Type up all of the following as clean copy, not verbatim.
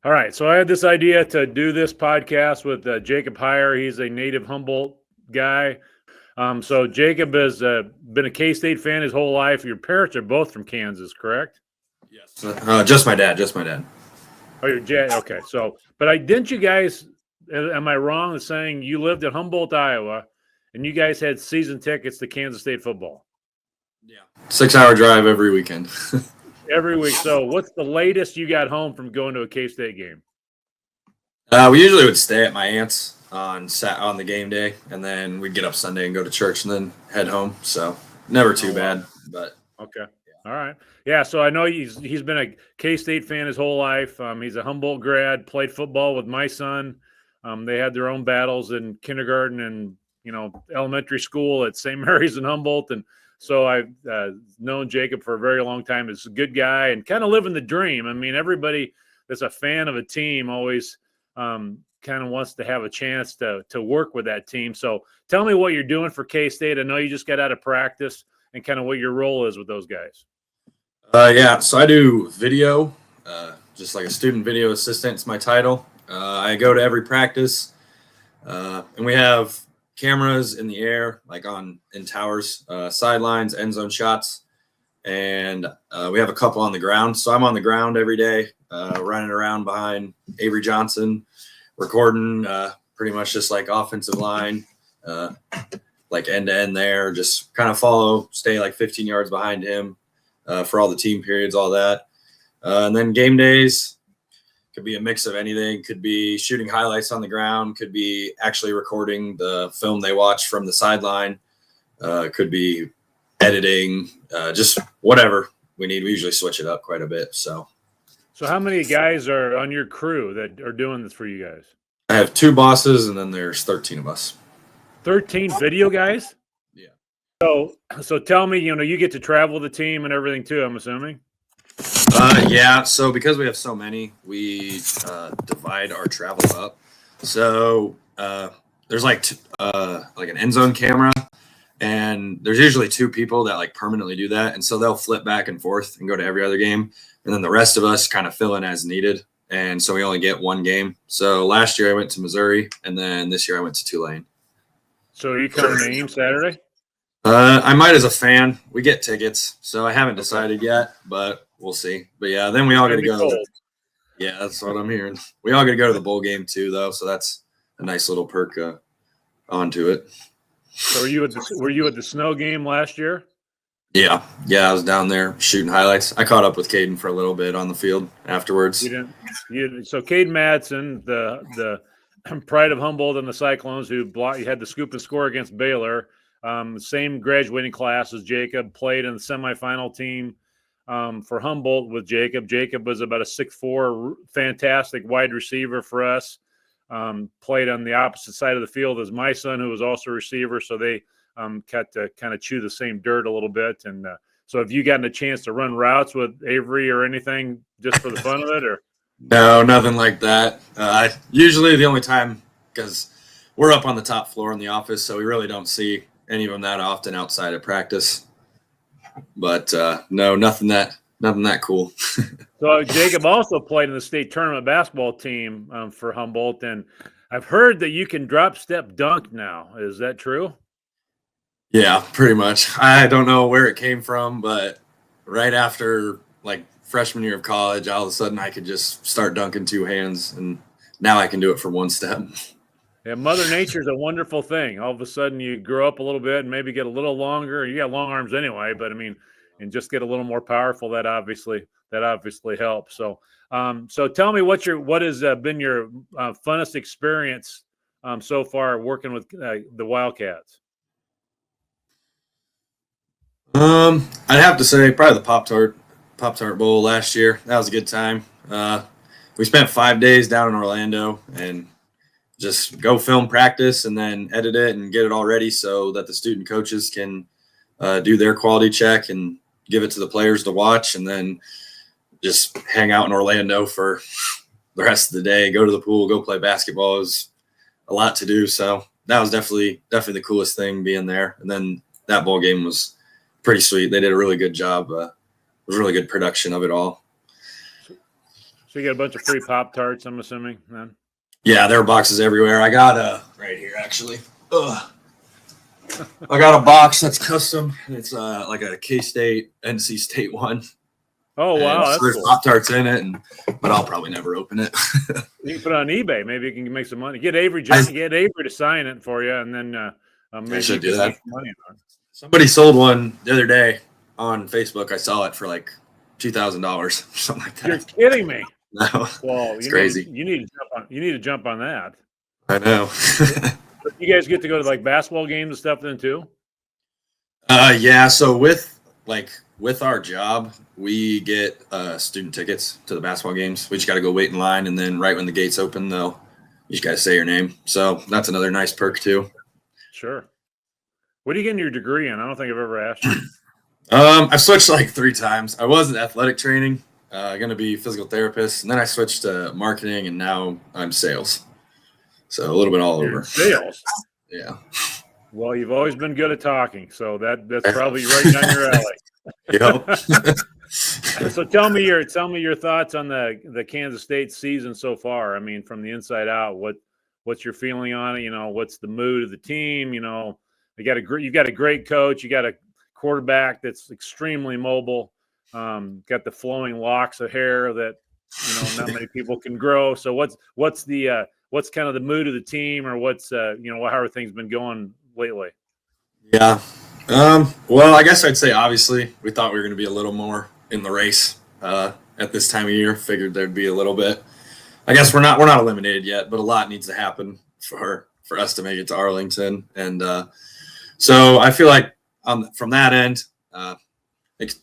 All right, so I had this idea to do this podcast with Jacob Heier. He's a native Humboldt guy. So Jacob has been a K-State fan his whole life. Your parents are both from Kansas, correct? Yes. Just my dad. Just my dad. Oh, your dad. Okay, so but didn't you guys? Am I wrong in saying you lived in Humboldt, Iowa, and you guys had season tickets to Kansas State football? Yeah. 6-hour drive every weekend. Every week. So what's the latest you got home from going to a K-State game? We usually would stay at my aunt's on the game day, and then we'd get up Sunday and go to church, and then head home. So never too bad. But okay, all right, yeah. So I know he's been a K-State fan his whole life. He's a Humboldt grad. Played football with my son. They had their own battles in kindergarten and elementary school at St. Mary's in Humboldt, and so I've known Jacob for a very long time. He's a good guy and kind of living the dream. I mean, everybody that's a fan of a team always kind of wants to have a chance to work with that team. So tell me what you're doing for K-State. I know you just got out of practice and kind of what your role is with those guys. Yeah, so I do video, just like a student video assistant. It's my title. I go to every practice, and we have cameras in the air, like in towers, sidelines, end zone shots, and we have a couple on the ground. So I'm on the ground every day, running around behind Avery Johnson, recording pretty much just like offensive line, like end to end there, just kind of stay like 15 yards behind him for all the team periods, all that. And then game days could be a mix of anything. Could be shooting highlights on the ground, could be actually recording the film they watch from the sideline, could be editing, just whatever we need. We usually switch it up quite a bit. So how many guys are on your crew that are doing this for you guys? I have 2 bosses, and then there's 13 of us. 13 video guys? Yeah. So tell me, you get to travel the team and everything too, I'm assuming? Yeah, so because we have so many, we divide our travel up. So there's like an end zone camera, and there's usually 2 people that like permanently do that, and so they'll flip back and forth and go to every other game, and then the rest of us kind of fill in as needed, and so we only get one game. So last year I went to Missouri, and then this year I went to Tulane. So are you coming to Ames Saturday? I might as a fan. We get tickets, so I haven't decided yet, but we'll see. But yeah, then we all got to go. Cold. Yeah, that's what I'm hearing. We all got to go to the bowl game too, though, so that's a nice little perk onto it. So were you at the snow game last year? Yeah, I was down there shooting highlights. I caught up with Caden for a little bit on the field afterwards. So Caden Madsen, the pride of Humboldt and the Cyclones, who had the scoop and score against Baylor. Same graduating class as Jacob, played in the semifinal team for Humboldt with Jacob. Jacob was about a 6'4", fantastic wide receiver for us. Played on the opposite side of the field as my son, who was also a receiver. So they got to kind of chew the same dirt a little bit. And so have you gotten a chance to run routes with Avery or anything just for the fun of it? Or no, nothing like that. Usually the only time, because we're up on the top floor in the office, so we really don't see any of them that often outside of practice. But no, nothing that cool. So Jacob also played in the state tournament basketball team for Humboldt, and I've heard that you can drop step dunk now. Is that true? Yeah, pretty much. I don't know where it came from, but right after like freshman year of college, all of a sudden I could just start dunking 2 hands, and now I can do it from 1 step. Yeah, Mother Nature's a wonderful thing. All of a sudden you grow up a little bit and maybe get a little longer. You got long arms anyway, but I mean, and just get a little more powerful. That obviously helps. So, so tell me what has been your funnest experience so far working with the Wildcats? I'd have to say probably the Pop-Tart Bowl last year. That was a good time. We spent 5 days down in Orlando and just go film practice and then edit it and get it all ready so that the student coaches can do their quality check and give it to the players to watch, and then just hang out in Orlando for the rest of the day, go to the pool, go play basketball. It was a lot to do. So that was definitely the coolest thing, being there. And then that bowl game was pretty sweet. They did a really good job. It was really good production of it all. So you got a bunch of free Pop-Tarts, I'm assuming, then? Yeah, there are boxes everywhere. I got right here actually. Ugh. I got a box that's custom. It's like a K-State, NC State one. Oh, wow, So that's there's cool. Pop-Tarts in it, but I'll probably never open it. You can put it on eBay. Maybe you can make some money. Get Avery to sign it for you, and then maybe I should you do can that. make some money on it. Somebody sold one the other day on Facebook. I saw it for like $2,000, something like that. You're kidding me. No, Well, it's crazy. You need to jump on that. I know. You guys get to go to like basketball games and stuff then too? Yeah. So with our job, we get student tickets to the basketball games. We just got to go wait in line, and then right when the gates open, you just got to say your name. So that's another nice perk too. Sure. What are you getting your degree in? I don't think I've ever asked you. I've switched like 3 times. I was in athletic training, going to be physical therapist, and then I switched to marketing, and now I'm sales. So a little bit all over. Sales. Yeah. Well, you've always been good at talking, so that's probably right down your alley. Yep. So tell me your thoughts on the Kansas State season so far. I mean, from the inside out, what's your feeling on it? What's the mood of the team? You got a great coach. You got a quarterback that's extremely mobile. Got the flowing locks of hair that not many people can grow. So what's kind of the mood of the team, or how have things been going lately? Yeah. Well, I guess I'd say obviously we thought we were going to be a little more in the race at this time of year. Figured there'd be a little bit. I guess we're not eliminated yet, but a lot needs to happen for us to make it to Arlington. And so I feel like from that end,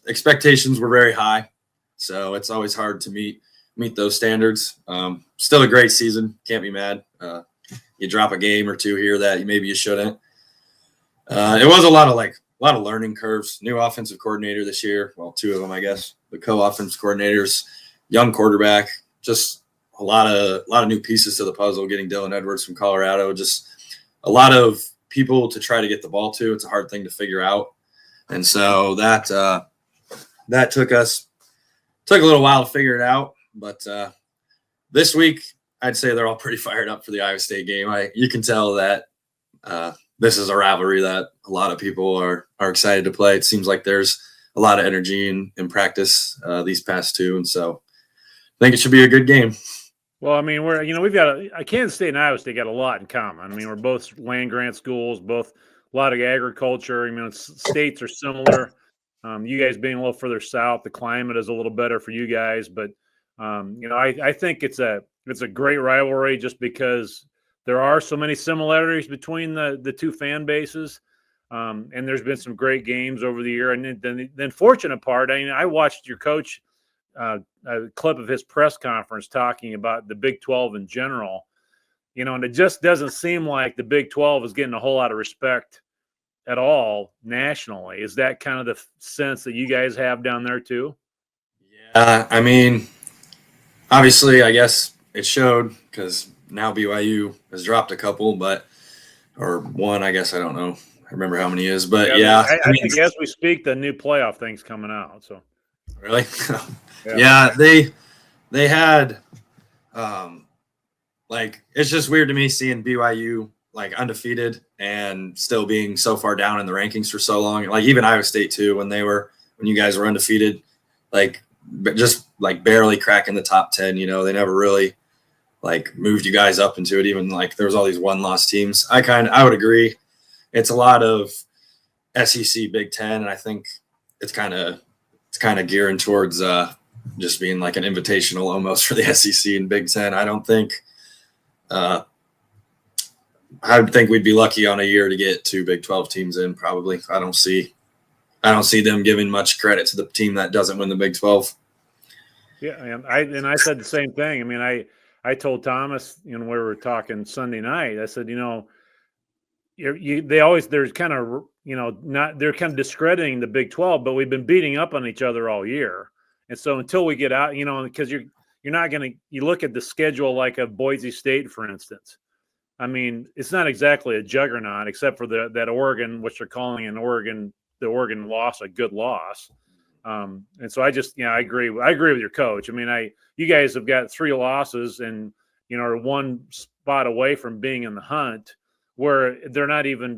expectations were very high. So it's always hard to meet those standards. Still a great season. Can't be mad. You drop a game or two here that maybe you shouldn't. It was a lot of learning curves. New offensive coordinator this year. Well, 2 of them, I guess. The co-offensive coordinators, young quarterback, just a lot of new pieces to the puzzle. Getting Dylan Edwards from Colorado, just a lot of people to try to get the ball to. It's a hard thing to figure out, and so that took a little while to figure it out. But this week, I'd say they're all pretty fired up for the Iowa State game. You can tell that this is a rivalry that a lot of people are excited to play. It seems like there's a lot of energy in practice these past 2, and so I think it should be a good game. Well, I mean, we've got Kansas State and Iowa State got a lot in common. I mean, we're both land grant schools, both a lot of agriculture. I mean, states are similar. You guys being a little further south, the climate is a little better for you guys, but I think it's a great rivalry just because there are so many similarities between the 2 fan bases, and there's been some great games over the year. And then the unfortunate part, I watched your coach. A clip of his press conference talking about the Big 12 in general, and it just doesn't seem like the Big 12 is getting a whole lot of respect at all nationally. Is that kind of the sense that you guys have down there too? Yeah, I mean, obviously, I guess it showed because now BYU has dropped a couple, or one, I guess. I don't know. I remember how many it is, but yeah. I think as we speak, the new playoff thing's coming out. So really, yeah, they had, it's just weird to me seeing BYU undefeated and still being so far down in the rankings for so long. Like even Iowa State too, when you guys were undefeated, just barely cracking the top 10. They never really moved you guys up into it. Even there was all these 1-loss teams. I would agree. It's a lot of SEC Big Ten, and I think it's kind of gearing towards just being an invitational almost for the SEC and Big Ten. I don't think I would think we'd be lucky on a year to get 2 Big 12 teams in. Probably. I don't see them giving much credit to the team that doesn't win the Big 12. Yeah, and I said the same thing. I mean, I told Thomas, we were talking Sunday night. I said, they're kind of discrediting the Big 12, but we've been beating up on each other all year. And so until we get out, because you're not going to, you look at the schedule like of Boise State, for instance. I mean, it's not exactly a juggernaut except for that Oregon, which they're calling the Oregon loss a good loss. And so I agree. I agree with your coach. I mean, you guys have got 3 losses and, are one spot away from being in the hunt where they're not even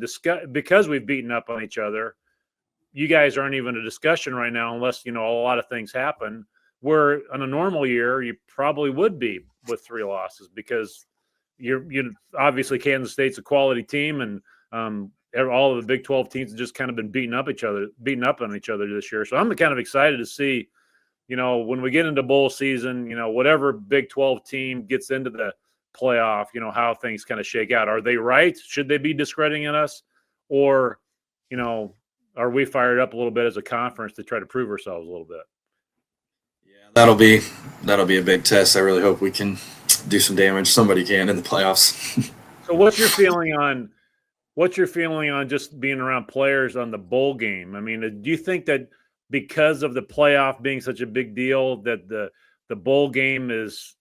because we've beaten up on each other. You guys aren't even a discussion right now unless, a lot of things happen, where on a normal year, you probably would be with 3 losses because you obviously Kansas State's a quality team, and all of the Big 12 teams have just kind of been beating up on each other this year. So I'm kind of excited to see, when we get into bowl season, whatever Big 12 team gets into the playoff, how things kind of shake out. Are they right? Should they be discrediting us? Or, are we fired up a little bit as a conference to try to prove ourselves a little bit? Yeah, that'll be a big test. I really hope we can do some damage. Somebody can in the playoffs. So what's your feeling on just being around players on the bowl game? I mean, do you think that because of the playoff being such a big deal that the bowl game is,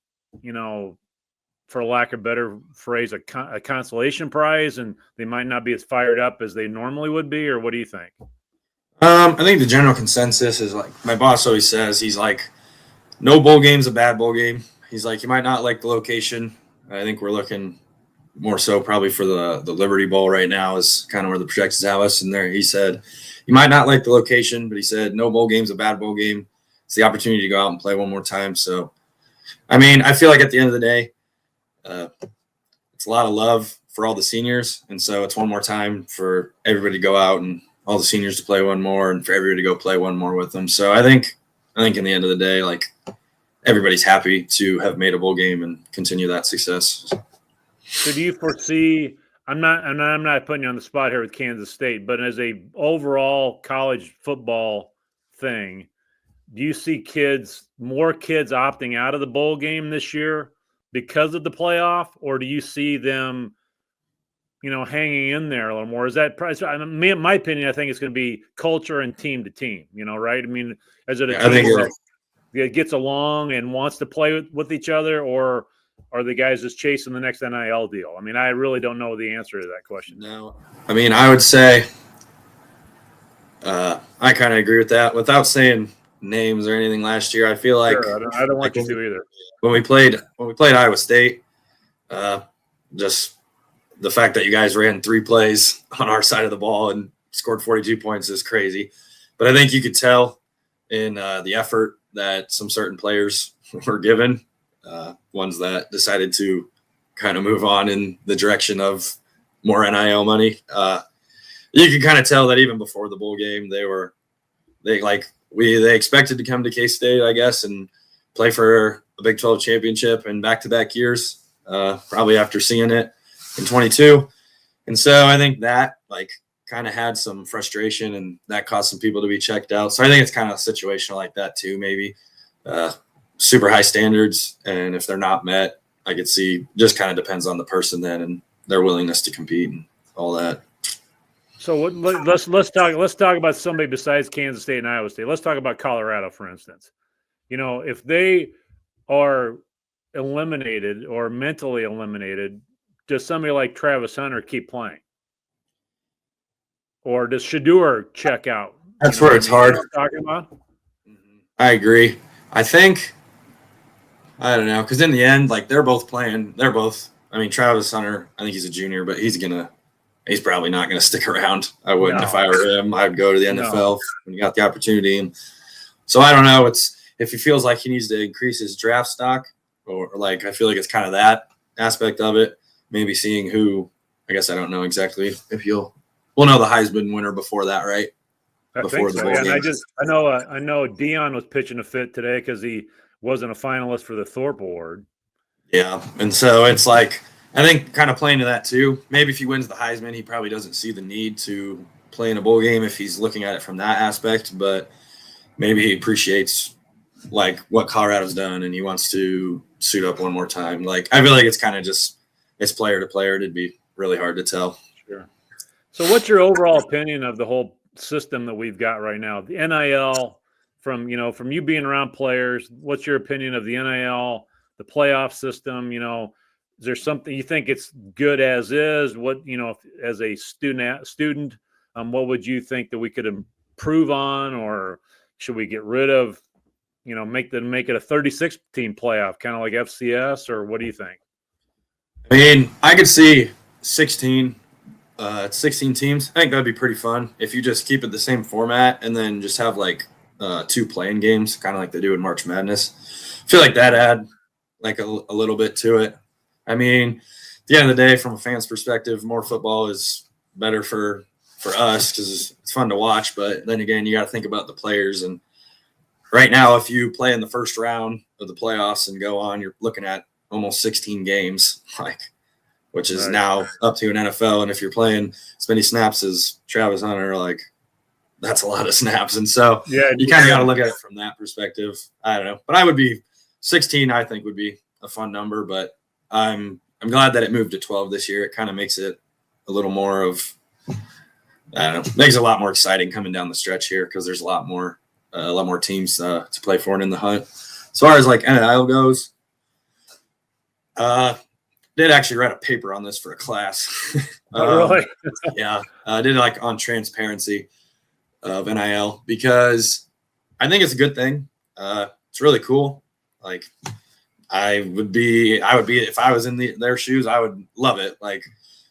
for lack of a better phrase, a consolation prize, and they might not be as fired up as they normally would be? Or what do you think? I think the general consensus is, like my boss always says, he's like, no bowl game's a bad bowl game. He's like, you might not like the location. I think we're looking more so probably for the Liberty Bowl right now is kind of where the projections have us. And there he said, you might not like the location, but he said, no bowl game's a bad bowl game. It's the opportunity to go out and play one more time. So, I mean, I feel like at the end of the day, it's a lot of love for all the seniors. And so it's one more time for everybody to go out and all the seniors to play one more and for everybody to go play one more with them. So I think in the end of the day, like, everybody's happy to have made a bowl game and continue that success. So do you foresee, I'm not putting you on the spot here with Kansas State, but as a overall college football thing, do you see more kids opting out of the bowl game this year because of the playoff, or do you see them, hanging in there a little more? Is that, in my opinion, I think it's going to be culture and team to team, right? I mean, is it a team that gets along and wants to play with each other, or are the guys just chasing the next NIL deal? I mean, I really don't know the answer to that question. No, I mean, I would say I kind of agree with that. Without saying names or anything last year, I feel like sure, I don't want you to either. When we played Iowa State, just the fact that you guys ran 3 plays on our side of the ball and scored 42 points is crazy. But I think you could tell in the effort that some certain players were given, ones that decided to kind of move on in the direction of more NIL money. You could kind of tell that even before the bowl game, they expected to come to K-State, I guess, and play for a Big 12 championship in back-to-back years, probably after seeing it in 22. And so I think that kind of had some frustration, and that caused some people to be checked out. So I think it's kind of situational like that too, maybe. Super high standards, and if they're not met, I could see just kind of depends on the person then and their willingness to compete and all that. So let's talk about somebody besides Kansas State and Iowa State. Let's talk about Colorado, for instance. If they are eliminated or mentally eliminated, does somebody like Travis Hunter keep playing? Or does Shedeur check out? That's where it's hard. Talking about? I agree. I think, I don't know, because in the end, they're both playing. I mean, Travis Hunter, I think he's a junior, but he's probably not going to stick around. I wouldn't if I were him. I'd go to the NFL when you got the opportunity. And so I don't know. If he feels like he needs to increase his draft stock, or I feel like it's kind of that aspect of it. Maybe seeing who, I guess I don't know exactly if we'll know the Heisman winner before that, right? Before the bowl game. And I know Dion was pitching a fit today because he wasn't a finalist for the Thorpe Award. Yeah, and so it's I think kind of playing to that too. Maybe if he wins the Heisman, he probably doesn't see the need to play in a bowl game if he's looking at it from that aspect. But maybe he appreciates what Colorado's done and he wants to suit up one more time. I feel like it's kind of just it's player to player. It'd be really hard to tell. Sure. So what's your overall opinion of the whole system that we've got right now? The NIL, from you being around players, what's your opinion of the NIL, the playoff system? Is there something you think it's good as is? What, as a student, what would you think that we could improve on, or, Should we get rid of, make it a 36 team playoff, kind of like FCS, or what do you think? I mean, I could see 16 16 teams. I think that'd be pretty fun if you just keep it the same format and then just have like 2 playing games, kind of like they do in March Madness. I feel like that add like a little bit to it. I mean, at the end of the day, from a fan's perspective, more football is better for us because it's fun to watch. But then again, you got to think about the players. And right now, if you play in the first round of the playoffs and go on, you're looking at almost 16 games, which is now up to an NFL. And if you're playing as many snaps as Travis Hunter, like that's a lot of snaps. And so you kind of got to look at it from that perspective. I don't know, but I would be 16. I think would be a fun number, but I'm glad that it moved to 12 this year. It kind of makes it a little more of, I don't know, makes it a lot more exciting coming down the stretch here because there's a lot more teams to play for and in the hunt. As far as like NIL goes, did actually write a paper on this for a class. Really? Yeah, I did like on transparency of NIL because I think it's a good thing. It's really cool. Like I would be if I was in their shoes, I would love it. Like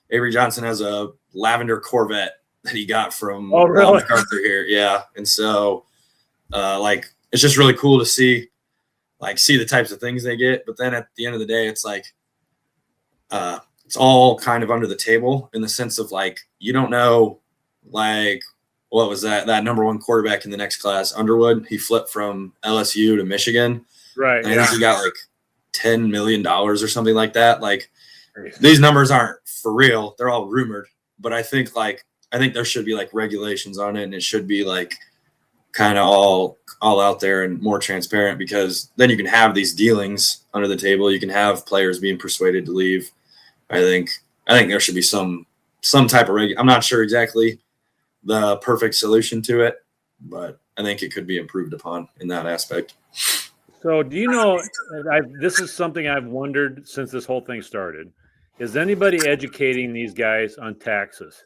Avery Johnson has a lavender Corvette that he got from MacArthur here. Yeah. And so like it's just really cool to see the types of things they get. But then at the end of the day, it's like it's all kind of under the table in the sense of like you don't know like what was that number 1 quarterback in the next class, Underwood. He flipped from LSU to Michigan. Right. And he got like $10 million or something like that. Like these numbers aren't for real. They're all rumored. But I think there should be like regulations on it, and it should be like kind of all out there and more transparent, because then you can have these dealings under the table. You can have players being persuaded to leave. I think there should be some type of I'm not sure exactly the perfect solution to it, but I think it could be improved upon in that aspect. So do you know, this is something I've wondered since this whole thing started. Is anybody educating these guys on taxes?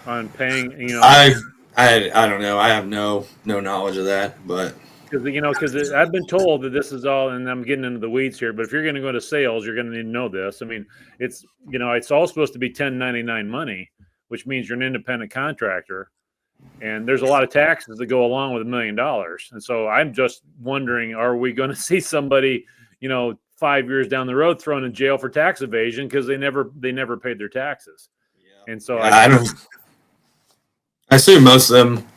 On paying, I don't know. I have no knowledge of that, but because I've been told that this is all, and I'm getting into the weeds here, but if you're going to go to sales, you're going to need to know this. I mean, it's all supposed to be 1099 money, which means you're an independent contractor. And there's a lot of taxes that go along with $1 million. And so I'm just wondering, are we going to see somebody, 5 years down the road thrown in jail for tax evasion because they never paid their taxes? Yeah. And so I assume most of them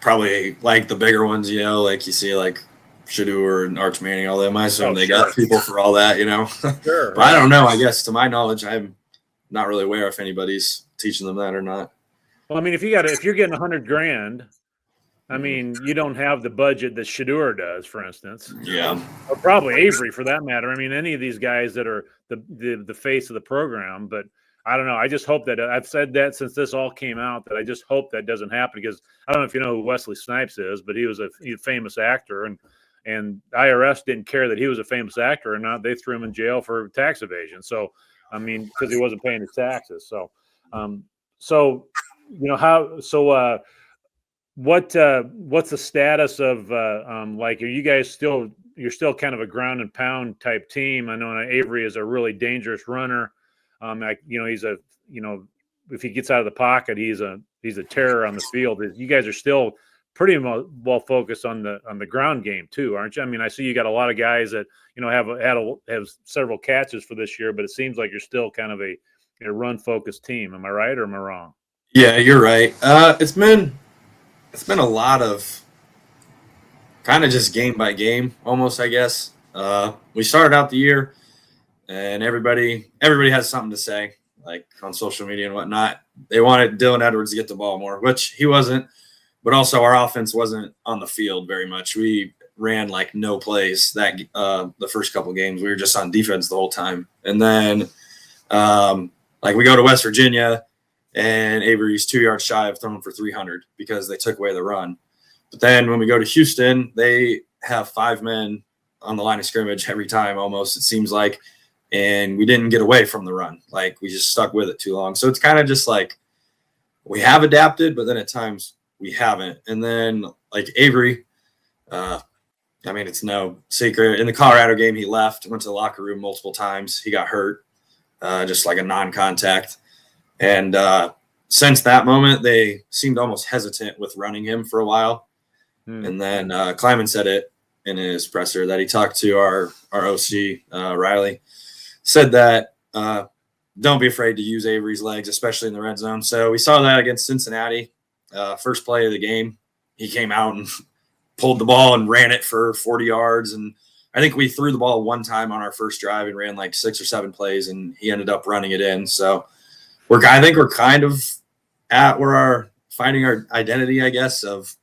probably like the bigger ones, like you see like Shador and Arch Manning, all them. I assume they got people for all that, Sure. But I don't know. I guess to my knowledge, I'm not really aware if anybody's teaching them that or not. Well, I mean, if you're getting $100,000, I mean, you don't have the budget that Shador does, for instance. Yeah. Or probably Avery, for that matter. I mean, any of these guys that are the face of the program. But I don't know. I just hope that I've said that since this all came out, that I just hope that doesn't happen, because I don't know if you know who Wesley Snipes is, but he was a famous actor, and IRS didn't care that he was a famous actor or not. They threw him in jail for tax evasion. So, I mean, because he wasn't paying his taxes. So, what's the status of like, are you guys you're still kind of a ground and pound type team? I know Avery is a really dangerous runner. He's if he gets out of the pocket, he's a terror on the field. You guys are still pretty well focused on the ground game too, aren't you? I mean, I see you got a lot of guys that have several catches for this year, but it seems like you're still kind of a run focused team. Am I right or am I wrong? Yeah, you're right. It's been a lot of kind of just game by game almost, I guess. We started out the year and everybody has something to say, like on social media and whatnot. They wanted Dylan Edwards to get the ball more, which he wasn't, but also our offense wasn't on the field very much. We ran like no plays that the first couple games. We were just on defense the whole time. And then like we go to West Virginia, and Avery's 2 yards shy of throwing for 300 because they took away the run. But then when we go to Houston, they have 5 men on the line of scrimmage every time almost, it seems like, and we didn't get away from the run. Like we just stuck with it too long. So it's kind of just like we have adapted, but then at times we haven't. And then like Avery, I mean, it's no secret. In the Colorado game, he left, went to the locker room multiple times. He got hurt, just like a non-contact. And since that moment, they seemed almost hesitant with running him for a while. And then Kleiman said it in his presser that he talked to our OC, Riley, said that don't be afraid to use Avery's legs, especially in the red zone. So we saw that against Cincinnati. First play of the game, he came out and pulled the ball and ran it for 40 yards. And I think we threw the ball one time on our first drive and ran like 6 or 7 plays, and he ended up running it in. So I think we're kind of at where finding our identity, I guess, of,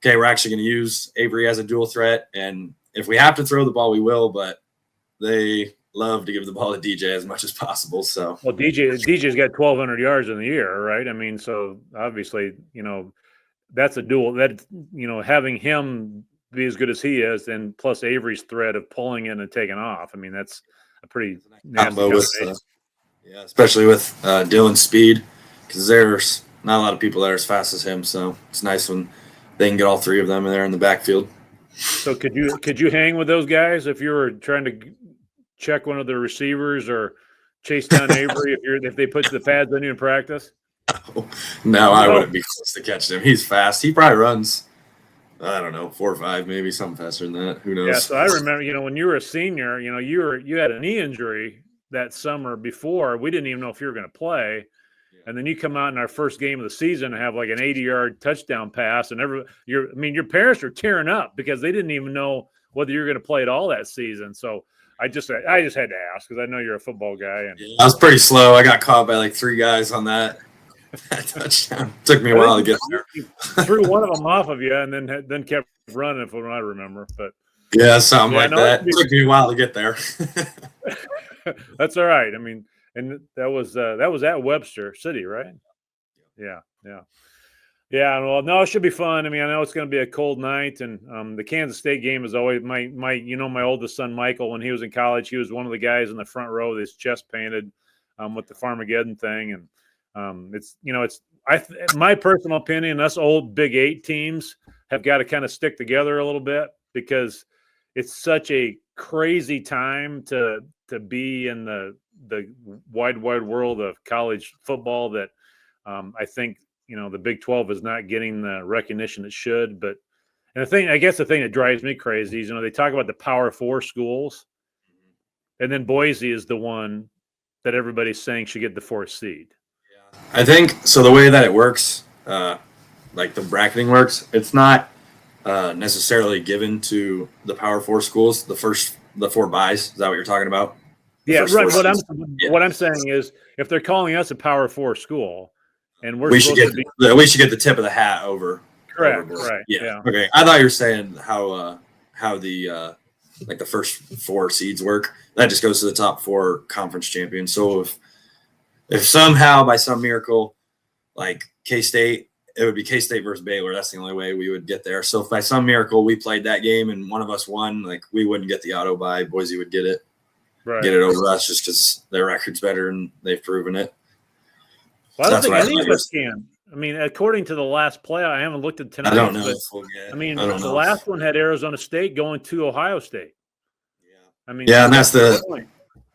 okay, we're actually going to use Avery as a dual threat. And if we have to throw the ball, we will, but they love to give the ball to DJ as much as possible. So, well, DJ's got 1,200 yards in the year, right? I mean, so obviously, that's a dual that, having him be as good as he is, and plus Avery's threat of pulling in and taking off. I mean, that's a pretty nasty combination. Yeah, especially with Dylan's speed, because there's not a lot of people that are as fast as him. So it's nice when they can get all 3 of them in there in the backfield. So could you hang with those guys if you were trying to check one of the receivers or chase down Avery if they put the pads on you in practice? No, I wouldn't be close to catching him. He's fast. He probably runs, I don't know, 4 or 5, maybe something faster than that. Who knows? Yeah. So I remember, when you were a senior, you had a knee injury that summer before. We didn't even know if you were going to play. And then you come out in our first game of the season and have like an 80-yard touchdown pass, and your parents are tearing up because they didn't even know whether you're going to play at all that season. So I just had to ask because I know you're a football guy. And I was pretty slow. I got caught by like 3 guys on that touchdown. Took me a while to get there. You threw one of them off of you and then kept running, from what I remember. But yeah, something like that. It took me a while to get there. That's all right. I mean. And that was at Webster City, right? Yeah. Well, no, it should be fun. I mean, I know it's going to be a cold night, and the Kansas State game is always my oldest son Michael. When he was in college, he was one of the guys in the front row with his chest painted with the Farmageddon thing, and it's my personal opinion. Us old Big 8 teams have got to kind of stick together a little bit because it's such a crazy time to be in the wide world of college football that I think the Big 12 is not getting the recognition it should. But the thing that drives me crazy is they talk about the Power 4 schools, and then Boise is the one that everybody's saying should get the 4th seed. Yeah. I think so. The way that it works, like the bracketing works, it's not necessarily given to the Power 4 schools. The 4 buys. Is that what you're talking about? Yeah, right. What I'm saying is, if they're calling us a Power 4 school, and we should get the tip of the hat over. Correct. Right. Yeah. Okay. I thought you were saying how the like the first 4 seeds work. That just goes to the top 4 conference champions. So if somehow by some miracle, like K-State, it would be K-State versus Baylor. That's the only way we would get there. So if by some miracle we played that game and one of us won, like we wouldn't get the auto bye. Boise would get it. Right. Get it over us just because their record's better and they've proven it. Well, I don't think any of us can. I mean, according to the last play, I haven't looked at tonight. I don't know. The last one had Arizona State going to Ohio State. Yeah. I mean, and that's the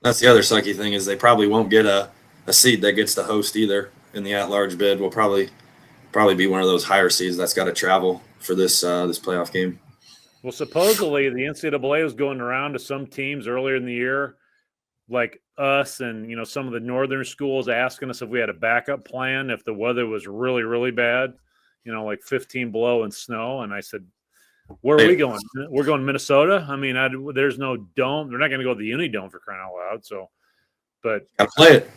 other sucky thing is they probably won't get a seed that gets to host either in the at-large bid. Will probably be one of those higher seeds that's got to travel for this playoff game. Well, supposedly the NCAA was going around to some teams earlier in the year, like us and some of the northern schools, asking us if we had a backup plan if the weather was really, really bad, like 15 below and snow. And I said, where are we going? We're going to Minnesota. I mean, there's no dome. They're not going to go to the Unidome for crying out loud. So, but gotta play it.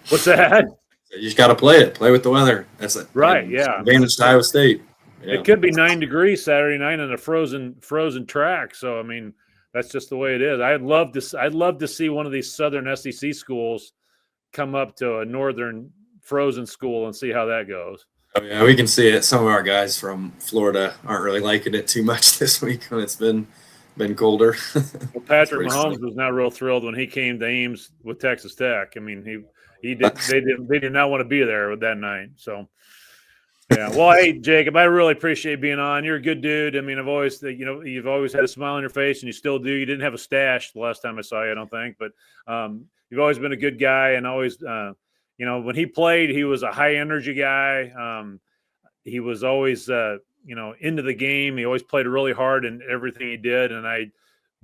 What's that? You just got to play it. Play with the weather. That's it. Right. Yeah. Advantage to Iowa State. Yeah. It could be 9 degrees Saturday night on a frozen track. So I mean, that's just the way it is. I'd love to see one of these southern SEC schools come up to a northern frozen school and see how that goes. Oh yeah, we can see it. Some of our guys from Florida aren't really liking it too much this week when it's been colder. Well, Patrick Mahomes was not real thrilled when he came to Ames with Texas Tech. I mean, they did not want to be there that night. So Yeah. Well, hey, Jacob, I really appreciate being on. You're a good dude. I mean, you've always had a smile on your face, and you still do. You didn't have a stash the last time I saw you, I don't think, but you've always been a good guy, and always, when he played, he was a high energy guy. He was always, into the game. He always played really hard in everything he did, and I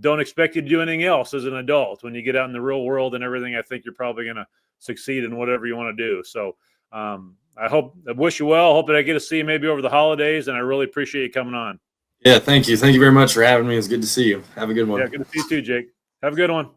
don't expect you to do anything else as an adult. When you get out in the real world and everything, I think you're probably going to succeed in whatever you want to do. So, I wish you well. Hope that I get to see you maybe over the holidays, and I really appreciate you coming on. Yeah, thank you. Thank you very much for having me. It's good to see you. Have a good one. Yeah, good to see you too, Jake. Have a good one.